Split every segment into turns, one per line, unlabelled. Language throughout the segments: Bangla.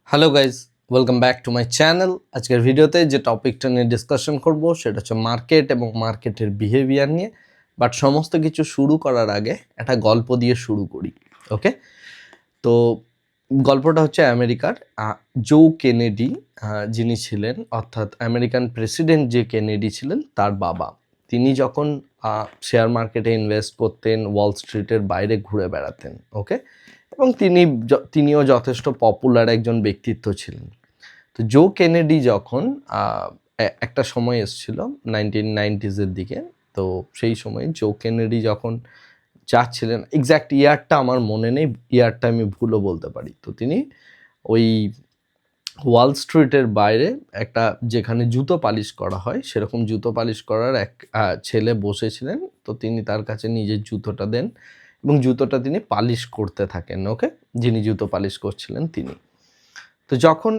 Hello guys, welcome back to my channel. আজকের ভিডিওতে যে টপিকটা নিয়ে ডিসকাশন করব সেটা হচ্ছে মার্কেট এবং মার্কেটের বিহেভিয়ার নিয়ে। বাট সমস্ত কিছু শুরু করার আগে একটা গল্প দিয়ে শুরু করি। ওকে, তো গল্পটা হচ্ছে আমেরিকার জো কেনেডি, যিনি ছিলেন, অর্থাৎ আমেরিকান প্রেসিডেন্ট যে কেনেডি ছিলেন তার বাবা। তিনি যখন শেয়ার মার্কেটে ইনভেস্ট করতেন, ওয়াল স্ট্রিটের বাইরে ঘুরে বেড়াতেন। ওকে, এবং তিনিও যথেষ্ট পপুলার একজন ব্যক্তিত্ব ছিলেন। তো জো কেনেডি যখন একটা সময় এসেছিল 1990s দিকে, তো সেই সময় জো কেনেডি যখন যাচ্ছিলেন, এক্স্যাক্ট ইয়ারটা আমার মনে নেই, ইয়ারটা আমি ভুলও বলতে পারি। তো তিনি ওই ওয়াল স্ট্রিটের বাইরে একটা, যেখানে জুতো পালিশ করা হয় সেরকম জুতো পালিশ করার এক ছেলে বসেছিলেন। তো তিনি তার কাছে নিজের জুতোটা দেন এবং জুতোটা তিনি পালিশ করতে থাকেন। ওকে, যিনি জুতো পালিশ করছিলেন তিনি। তো যখন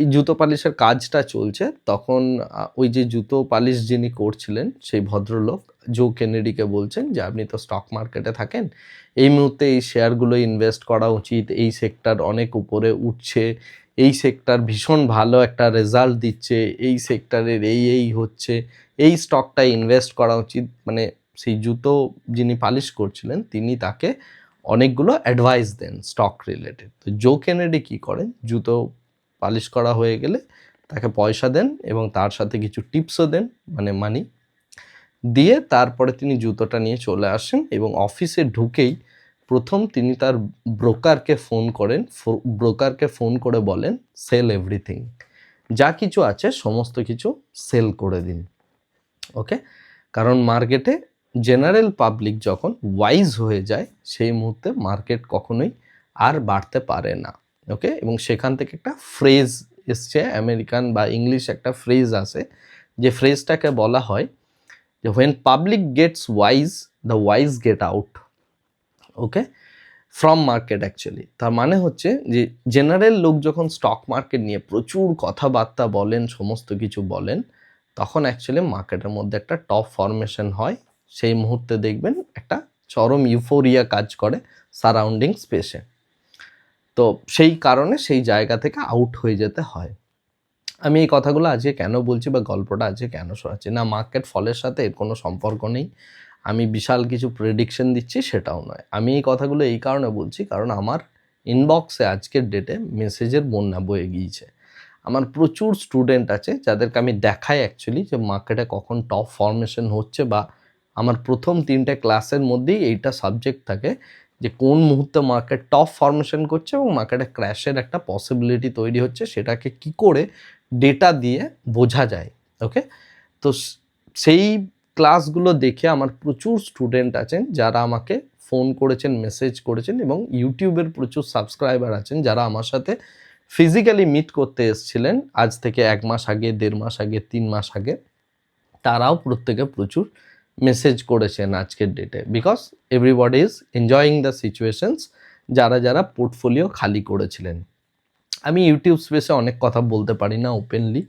এই জুতো পালিশের কাজটা চলছে তখন ওই যে জুতো পালিশ যিনি করছিলেন সেই ভদ্রলোক জো কেনেডিকে বলছেন যে আপনি তো স্টক মার্কেটে থাকেন, এই মুহূর্তে এই শেয়ারগুলো ইনভেস্ট করা উচিত, এই সেক্টর অনেক উপরে উঠছে, এই সেক্টর ভীষণ ভালো একটা রেজাল্ট দিচ্ছে, এই সেক্টরের এই হচ্ছে, এই স্টকটা ইনভেস্ট করা উচিত। মানে সেই জুতো যিনি পালিশ করছিলেন তিনি তাকে অনেকগুলো অ্যাডভাইস দেন স্টক রিলেটেড। তো জো কেনেডি কী করেন, জুতো পালিশ করা হয়ে গেলে তাকে পয়সা দেন এবং তার সাথে কিছু টিপসও দেন, মানে মানি দিয়ে তারপরে তিনি জুতোটা নিয়ে চলে আসেন এবং অফিসে ঢুকেই প্রথম তিনি তার ব্রোকারকে ফোন করেন। ব্রোকারকে ফোন করে বলেন সেল এভরিথিং, যা কিছু আছে সমস্ত কিছু সেল করে দিন। ওকে, কারণ মার্কেটে জেনারেল পাবলিক যখন ওয়াইজ হয়ে যায় সেই মুহূর্তে মার্কেট কখনোই আর বাড়তে পারে না। ওকে, এবং সেখান থেকে একটা ফ্রেজ এসছে, আমেরিকান বা ইংলিশ একটা ফ্রেজ আছে, যে ফ্রেজটাকে বলা হয় যে when public gets wise the wise get out. Okay, from market actually তার মানে হচ্ছে যে জেনারেল লোক যখন স্টক মার্কেট নিয়ে প্রচুর কথাবার্তা বলেন, সমস্ত কিছু বলেন, তখন অ্যাকচুয়ালি মার্কেটের মধ্যে একটা টপ ফরমেশন হয়। সেই মুহূর্তে দেখবেন একটা চরম ইউফোরিয়া কাজ করে সারাউন্ডিং স্পেসে। তো সেই কারণে সেই জায়গা থেকে আউট হয়ে যেতে হয়। আমি এই কথাগুলো আজকে কেন বলছি বা গল্পটা আজকে কেন শোনাচ্ছি না, মার্কেট ফলের সাথে এর কোনো সম্পর্ক নেই, আমি বিশাল কিছু প্রেডিকশন দিচ্ছি সেটাও নয়। আমি এই কথাগুলো এই কারণে বলছি কারণ আমার ইনবক্সে আজকের ডেটে মেসেজের বন্যা বয়ে গিয়েছে। আমার প্রচুর স্টুডেন্ট আছে যাদেরকে আমি দেখাই অ্যাকচুয়ালি যে মার্কেটে কখন টপ ফরমেশন হচ্ছে, বা আমার প্রথম 3টে ক্লাসের মধ্যেই এইটা সাবজেক্ট থাকে যে কোন মুহূর্তে মার্কেট টপ ফরমেশন করছে এবং মার্কেটে ক্র্যাশের একটা পসিবিলিটি তৈরি হচ্ছে, সেটাকে কি করে ডেটা দিয়ে বোঝা যায়। ওকে, তো সেই ক্লাসগুলো দেখে আমার প্রচুর স্টুডেন্ট আছেন যারা আমাকে ফোন করেছেন, মেসেজ করেছেন, এবং ইউটিউবের প্রচুর সাবস্ক্রাইবার আছেন যারা আমার সাথে ফিজিক্যালি মিট করতে এসেছিলেন আজ থেকে 1 মাস আগে, 1.5 মাস আগে, 3 মাস আগে। তারাও প্রত্যেকে প্রচুর মেসেজ করেছেন আজকের ডেটে, because everybody is enjoying the situations, যারা যারা পোর্টফোলিও খালি করেছিলেন। আমি ইউটিউব স্পেসে অনেক কথা বলতে পারি না ওপেনলি,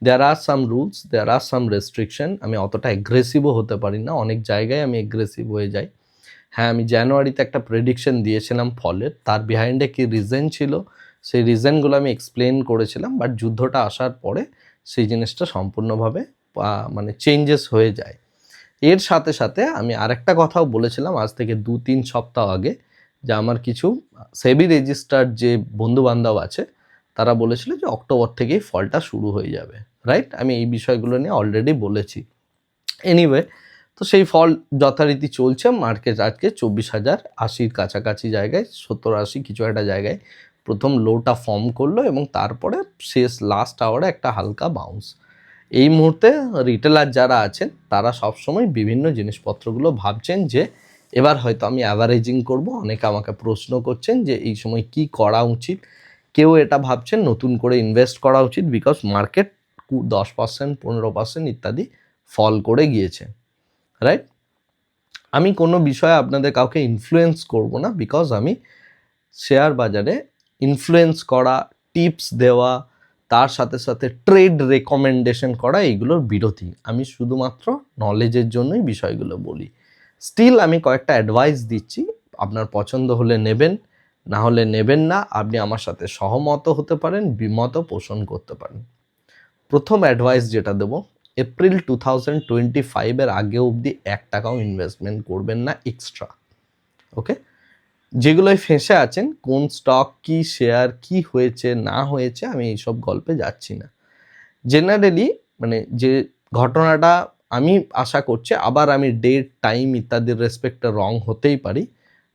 দেয়ার আর সাম রুলস, দেয়ার আর সাম রেস্ট্রিকশন। আমি অতটা অ্যাগ্রেসিভও হতে পারি না, অনেক জায়গায় আমি অ্যাগ্রেসিভ হয়ে যাই। হ্যাঁ, আমি জানুয়ারিতে একটা প্রেডিকশন দিয়েছিলাম ফলের, তার বিহাইন্ডে কী রিজন ছিল সেই রিজনগুলো আমি এক্সপ্লেন করেছিলাম, বাট যুদ্ধটা আসার পরে সেই জিনিসটা সম্পূর্ণভাবে মানে চেঞ্জেস হয়ে যায়। এর সাথে সাথে আমি আরেকটা কথাও বলেছিলাম আজ থেকে 2-3 সপ্তাহ আগে, যে আমার কিছু সেবি রেজিস্টার্ড যে বন্ধুবান্ধব আছে তারা বলেছিল যে অক্টোবর থেকেই ফলটা শুরু হয়ে যাবে। রাইট, আমি এই বিষয়গুলো নিয়ে অলরেডি বলেছি। এনিওয়ে, তো সেই ফল যথারীতি চলছে। মার্কেট আজকে 24,080 কাছাকাছি জায়গায়, 70-80 কিছু একটা জায়গায় প্রথম লোটা ফর্ম করলো এবং তারপরে শেষ লাস্ট আওয়ারে একটা হালকা বাউন্স। এই মুহূর্তে রিটেলার যারা আছেন তারা সবসময় বিভিন্ন জিনিসপত্রগুলো ভাবছেন যে এবার হয়তো আমি অ্যাভারেজিং করব। অনেকে আমাকে প্রশ্ন করছেন যে এই সময় কি করা উচিত। কেউ এটা ভাবছেন নতুন করে ইনভেস্ট করা উচিত, বিকজ মার্কেট 10%, 15% ইত্যাদি ফল করে গিয়েছে। রাইট, আমি কোনো বিষয়ে আপনাদের কাউকে ইনফ্লুয়েন্স করব না, বিকজ আমি শেয়ার বাজারে ইনফ্লুয়েন্স করা, টিপস দেওয়া, তার সাথে সাথে ট্রেড রেকমেন্ডেশন করা এইগুলোর বিরোধী। আমি শুধুমাত্র নলেজের জন্যই বিষয়গুলো বলি। স্টিল আমি কয়েকটা অ্যাডভাইস দিচ্ছি, আপনার পছন্দ হলে নেবেন, না হলে নেবেন না। আপনি আমার সাথে সহমত হতে পারেন, বিমত পোষণ করতে পারেন। প্রথম অ্যাডভাইস যেটা দেবো, এপ্রিল 2025 আগে অবধি 1 টাকাও ইনভেস্টমেন্ট করবেন না এক্সট্রা। ওকে, যেগুলোয় ফেঁসে আছেন, কোন স্টক, কি শেয়ার, কি হয়েছে না হয়েছে, আমি এইসব গল্পে যাচ্ছি না। জেনারেলি মানে যে ঘটনাটা আমি আশা করছি, আবার আমি ডেট, টাইম ইত্যাদির রেসপেক্টে রং হতেই পারি,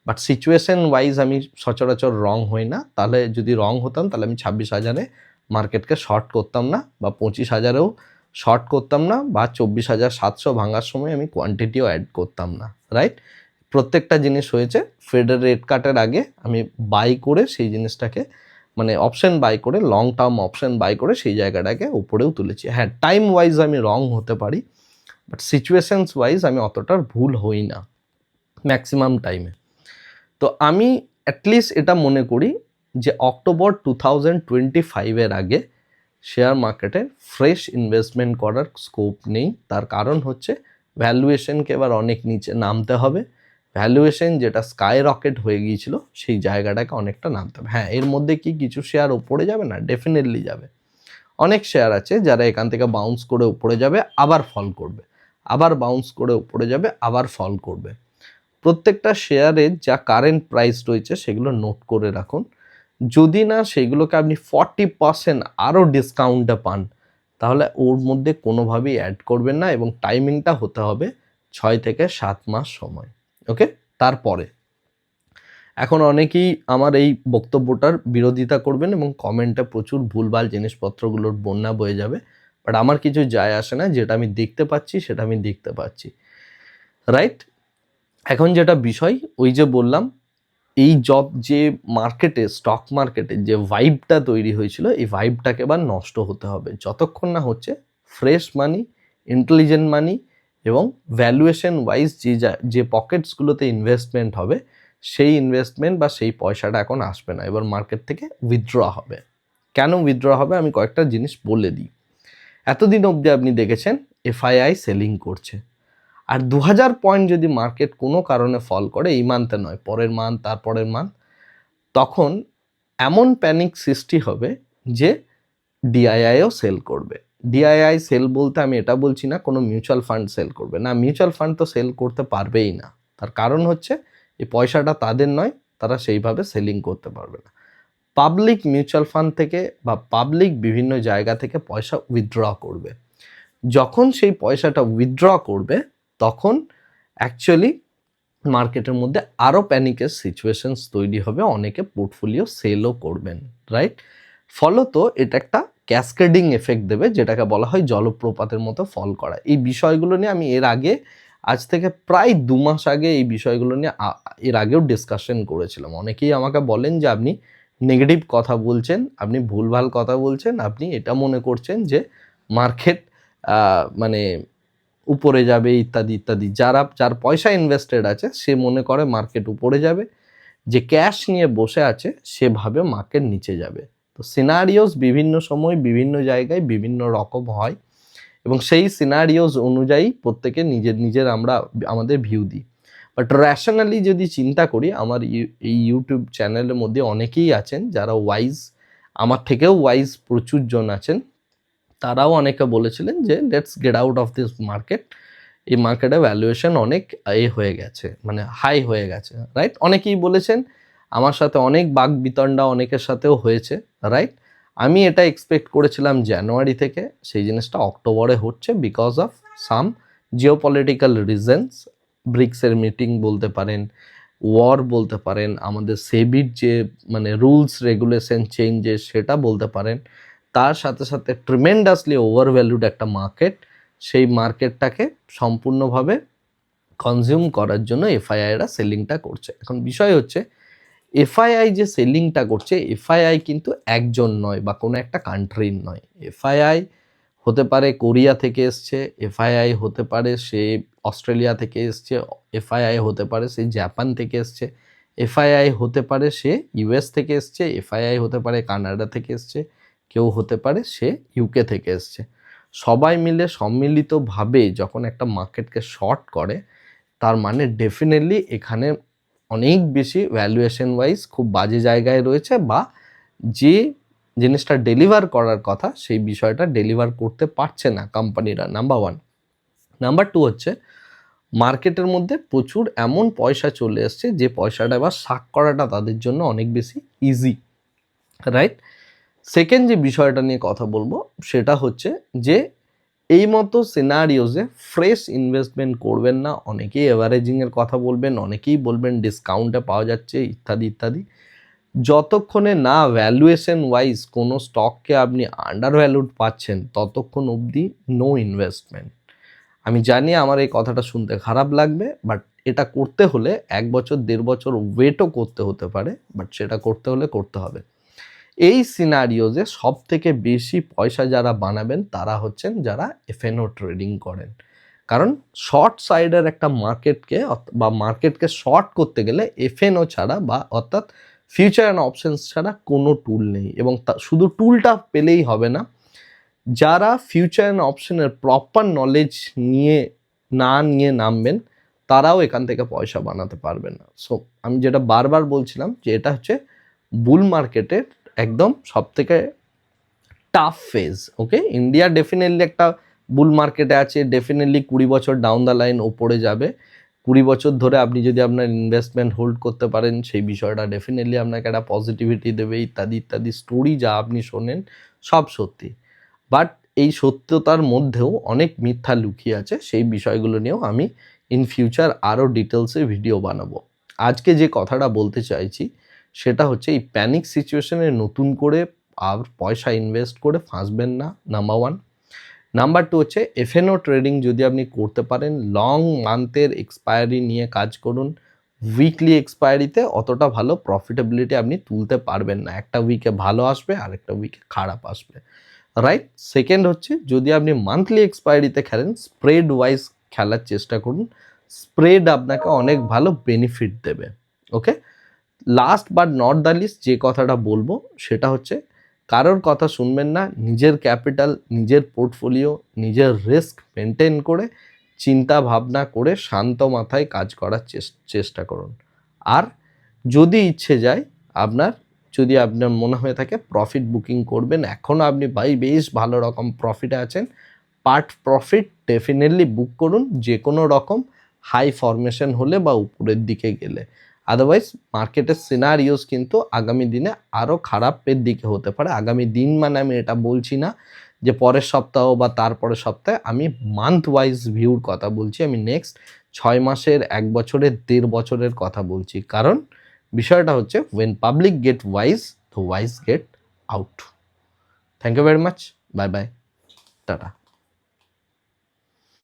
বাট সিচুয়েশন ওয়াইজ আমি সচরাচর রং হই না। তাহলে যদি রং হতাম তাহলে আমি 26,000-এ মার্কেটকে শর্ট করতাম না, বা 25,000-এও শর্ট করতাম না, বা 24,700 ভাঙার সময় আমি কোয়ান্টিটিও অ্যাড করতাম না, রাইট? প্রত্যেকটা জিনিস হয়েছে ফেডের রেট কাটের আগে আমি বাই করে সেই জিনিসটাকে, মানে অপশন বাই করে, লং টার্ম অপশন বাই করে সেই জায়গাটাকে উপরেও তুলেছি। হ্যাঁ, টাইম ওয়াইজ আমি রং হতে পারি, বাট সিচুয়েশনস ওয়াইজ আমি অতটার ভুল হই না ম্যাক্সিমাম টাইমে। তো আমি অ্যাটলিস্ট এটা মনে করি যে অক্টোবর 2025-এর আগে শেয়ার মার্কেটে ফ্রেশ ইনভেস্টমেন্ট করার স্কোপ নেই। তার কারণ হচ্ছে ভ্যালুয়েশনকে এবার অনেক নিচে নামতে হবে। ভ্যালুয়েশন যেটা স্কাই রকেট হয়ে গিয়েছিল সেই জায়গাটাকে অনেকটা নামতে হবে। হ্যাঁ, এর মধ্যে কি কিছু শেয়ার ওপরে যাবে না? ডেফিনেটলি যাবে। অনেক শেয়ার আছে যারা এখান থেকে বাউন্স করে উপরে যাবে, আবার ফল করবে, আবার বাউন্স করে উপরে যাবে, আবার ফল করবে। প্রত্যেকটা শেয়ারের যা কারেন্ট প্রাইস রয়েছে সেগুলো নোট করে রাখুন। যদি না সেগুলোকে আপনি 40% আরও ডিসকাউন্টে পান, তাহলে ওর মধ্যে কোনোভাবেই অ্যাড করবেন না, এবং টাইমিংটা হতে হবে 6 থেকে 7 মাস সময়। ওকে, তারপরে এখন অনেকেই আমার এই বক্তব্যটার বিরোধিতা করবেন এবং কমেন্টে প্রচুর ভুলভাল জিনিসপত্রগুলোর বন্যা বয়ে যাবে, বাট আমার কিছু যায় আসে না। যেটা আমি দেখতে পাচ্ছি সেটা আমি দেখতে পাচ্ছি, রাইট? এখন যেটা বিষয়, ওই যে বললাম, এই যে মার্কেটে, স্টক মার্কেটে যে ভাইবটা তৈরি হয়েছিল, এই ভাইবটাকে এবার নষ্ট হতে হবে। যতক্ষণ না হচ্ছে ফ্রেশ মানি, ইন্টেলিজেন্ট মানি এবং ভ্যালুয়েশন ওয়াইজ যে পকেটসগুলোতে ইনভেস্টমেন্ট হবে, সেই ইনভেস্টমেন্ট বা সেই পয়সাটা এখন আসবে না, এবার মার্কেট থেকে উইথড্র হবে। কেন উইথড্র হবে আমি কয়েকটা জিনিস বলে দিই। এতদিন অবধি আপনি দেখেছেন এফআইআই সেলিং করছে, আর 2000 পয়েন্ট যদি মার্কেট কোনো কারণে ফল করে, এই মান্থে নয়, পরের মান্থ, তারপরের মান্থ, তখন এমন প্যানিক সৃষ্টি হবে যে ডিআইআইও সেল করবে। ডিআইআই সেল বলতে আমি এটা বলছি না কোনো মিউচুয়াল ফান্ড সেল করবে না, মিউচুয়াল ফান্ড তো সেল করতে পারবেই না। তার কারণ হচ্ছে এই পয়সাটা তাদের নয়, তারা সেইভাবে সেলিং করতে পারবে না। পাবলিক মিউচুয়াল ফান্ড থেকে বা পাবলিক বিভিন্ন জায়গা থেকে পয়সা উইথড্র করবে। যখন সেই পয়সাটা উইথড্র করবে, তখন অ্যাকচুয়ালি মার্কেটের মধ্যে আরও প্যানিকের সিচুয়েশনস তৈরি হবে, অনেকে পোর্টফোলিও সেলও করবেন, রাইট? ফলত এটা একটা ক্যাসকেডিং এফেক্ট দেবে, যেটাকে বলা হয় জলপ্রপাতের মতো ফল করা। এই বিষয়গুলো নিয়ে আমি এর আগে, আজ থেকে প্রায় 2 মাস আগে এই বিষয়গুলো নিয়ে এর আগেও ডিসকাশন করেছিলাম। অনেকেই আমাকে বলেন যে আপনি নেগেটিভ কথা বলছেন, আপনি ভুলভাল কথা বলছেন, আপনি এটা মনে করছেন যে মার্কেট মানে উপরে যাবে ইত্যাদি ইত্যাদি। যার পয়সা ইনভেস্টেড আছে সে মনে করে মার্কেট উপরে যাবে, যে ক্যাশ নিয়ে বসে আছে সে ভাবে মার্কেট নিচে যাবে। তো সিনারিওস বিভিন্ন সময় বিভিন্ন জায়গায় বিভিন্ন রকম হয়, এবং সেই সিনারিওস অনুযায়ী প্রত্যেকে নিজের আমরা আমাদের ভিউ দিই। বাট র্যাশনালি যদি চিন্তা করি, আমার এই ইউটিউব চ্যানেলের মধ্যে অনেকেই আছেন যারা ওয়াইজ, আমার থেকেও ওয়াইজ প্রচুর জন আছেন। তারাও অনেকে বলেছিলেন যে let's get out of this market, এই মার্কেটে ভ্যালুয়েশন অনেক হয়ে গেছে, মানে হাই হয়ে গেছে, রাইট? অনেকেই বলেছেন, আমার সাথে অনেক বাকবিতণ্ডা অনেকের সাথেও হয়েছে, রাইট? আমি এটা এক্সপেক্ট করেছিলাম জানুয়ারি থেকে, সেই জিনিসটা অক্টোবরে হচ্ছে because of some geopolitical reasons. ব্রিক্সের মিটিং বলতে পারেন, ওয়ার বলতে পারেন, আমাদের সেবির যে মানে রুলস রেগুলেশন চেঞ্জেস সেটা বলতে পারেন, তার সাথে সাথে ট্রিমেন্ডাসলি ওভারভ্যালুড একটা মার্কেট, সেই মার্কেটটাকে সম্পূর্ণভাবে কনজিউম করার জন্য এফআইআইরা সেলিংটা করছে। এখন বিষয় হচ্ছে এফআইআই যে সেলিংটা করছে, এফআইআই কিন্তু একজন নয় বা কোনো একটা কান্ট্রির নয়। এফআইআই হতে পারে কোরিয়া থেকে এসছে, এফআইআই হতে পারে সে অস্ট্রেলিয়া থেকে এসছে, এফআইআই হতে পারে সে জাপান থেকে এসছে, এফআইআই হতে পারে সে ইউএস থেকে এসছে, এফআইআই হতে পারে কানাডা থেকে এসছে, কেউ হতে পারে সে ইউকে থেকে এসছে। সবাই মিলে সম্মিলিতভাবে যখন একটা মার্কেটকে শর্ট করে, তার মানে ডেফিনেটলি এখানে অনেক বেশি ভ্যালুয়েশন ওয়াইজ খুব বাজে জায়গায় রয়েছে, বা যে জিনিসটা ডেলিভার করার কথা সেই বিষয়টা ডেলিভার করতে পারছে না কোম্পানিরা, নাম্বার 1। নাম্বার 2 হচ্ছে মার্কেটের মধ্যে প্রচুর এমন পয়সা চলে এসছে যে পয়সাটা এবার শাক করাটা তাদের জন্য অনেক বেশি ইজি, রাইট? সেকেন্ড যে বিষয়টা নিয়ে কথা বলবো সেটা হচ্ছে যে এই মতো সিনারিওজে ফ্রেশ ইনভেস্টমেন্ট করবেন না। অনেকেই এভারেজিংয়ের কথা বলবেন, অনেকেই বলবেন ডিসকাউন্টে পাওয়া যাচ্ছে ইত্যাদি ইত্যাদি। যতক্ষণে না ভ্যালুয়েশন ওয়াইজ কোনো স্টককে আপনি আন্ডার ভ্যালুড পাচ্ছেন ততক্ষণ অবধি নো ইনভেস্টমেন্ট। আমি জানি আমার এই কথাটা শুনতে খারাপ লাগবে, বাট এটা করতে হলে 1 বছর 1.5 বছর ওয়েটও করতে হতে পারে, বাট সেটা করতে হলে করতে হবে। এই সিনারিওজে সব থেকে বেশি পয়সা যারা বানাবেন তারা হচ্ছেন যারা এফএনও ট্রেডিং করেন। কারণ শর্ট সাইডের একটা মার্কেটকে বা মার্কেটকে শর্ট করতে গেলে এফএনও ছাড়া বা অর্থাৎ ফিউচার অ্যান্ড অপশনস ছাড়া কোনো টুল নেই। এবং শুধু টুলটা পেলেই হবে না, যারা ফিউচার অ্যান্ড অপশনের প্রপার নলেজ নিয়ে নামবেন তারাও এখান থেকে পয়সা বানাতে পারবেন না। সো আমি যেটা বারবার বলছিলাম যে এটা হচ্ছে বুল মার্কেটের একদম সব থেকে টাফ ফেজ। ওকে, ইন্ডিয়া ডেফিনেটলি একটা বুল মার্কেটে আছে, ডেফিনেটলি 20 বছর ডাউন দ্য লাইন ওপরে যাবে। 20 বছর ধরে আপনি যদি আপনার ইনভেস্টমেন্ট হোল্ড করতে পারেন সেই বিষয়টা ডেফিনেটলি আপনাকে একটা পজিটিভিটি দেবে ইত্যাদি ইত্যাদি। স্টোরি যা আপনি শোনেন সব সত্যি, বাট এই সত্যতার মধ্যেও অনেক মিথ্যা লুকিয়ে আছে। সেই বিষয়গুলো নিয়েও আমি ইন ফিউচার আরও ডিটেলসে ভিডিও বানাবো। আজকে যে কথাটা বলতে চাইছি সেটা হচ্ছে এই প্যানিক সিচুয়েশনে নতুন করে আর পয়সা ইনভেস্ট করে ফাঁসবেন না, নাম্বার 1। নাম্বার 2 হচ্ছে এফএনও ট্রেডিং যদি আপনি করতে পারেন লং মান্থের এক্সপায়ারি নিয়ে কাজ করুন। উইকলি এক্সপায়ারিতে অতটা ভালো প্রফিটেবিলিটি আপনি তুলতে পারবেন না। একটা উইকে ভালো আসবে আর একটা উইকে খারাপ আসবে, রাইট? সেকেন্ড হচ্ছে যদি আপনি মান্থলি এক্সপায়ারিতে খেলেন স্প্রেড ওয়াইজ খেলার চেষ্টা করুন। স্প্রেড আপনাকে অনেক ভালো বেনিফিট দেবে। Okay, last but not the least যে কথাটা বলবো সেটা হচ্ছে কারোর কথা শুনবেন না। নিজের ক্যাপিটাল, নিজের পোর্টফোলিও, নিজের রিস্ক মেনটেন করে চিন্তা ভাবনা করে শান্ত মাথায় কাজ করার চেষ্টা করুন। আর যদি ইচ্ছে যায় যদি আপনার মনে হয়ে থাকে প্রফিট বুকিং করবেন, এখনও আপনি বেশ ভালো রকম প্রফিটে আছেন, পার্ট প্রফিট ডেফিনেটলি বুক করুন যে কোনো রকম হাই ফরমেশন হলে বা উপরের দিকে গেলে। আদারওয়াইজ মার্কেটের সিনারিওস কিন্তু আগামী দিনে আরও খারাপের দিকে হতে পারে। আগামী দিন মানে আমি এটা বলছি না যে পরের সপ্তাহ বা তারপরের সপ্তাহে, আমি মান্থ ওয়াইজ ভিউর কথা বলছি। আমি নেক্সট 6 মাসের, 1 বছরের, 1.5 বছরের কথা বলছি। কারণ বিষয়টা হচ্ছে when public get wise, the wise get out. Thank you very much. Bye bye. Tata.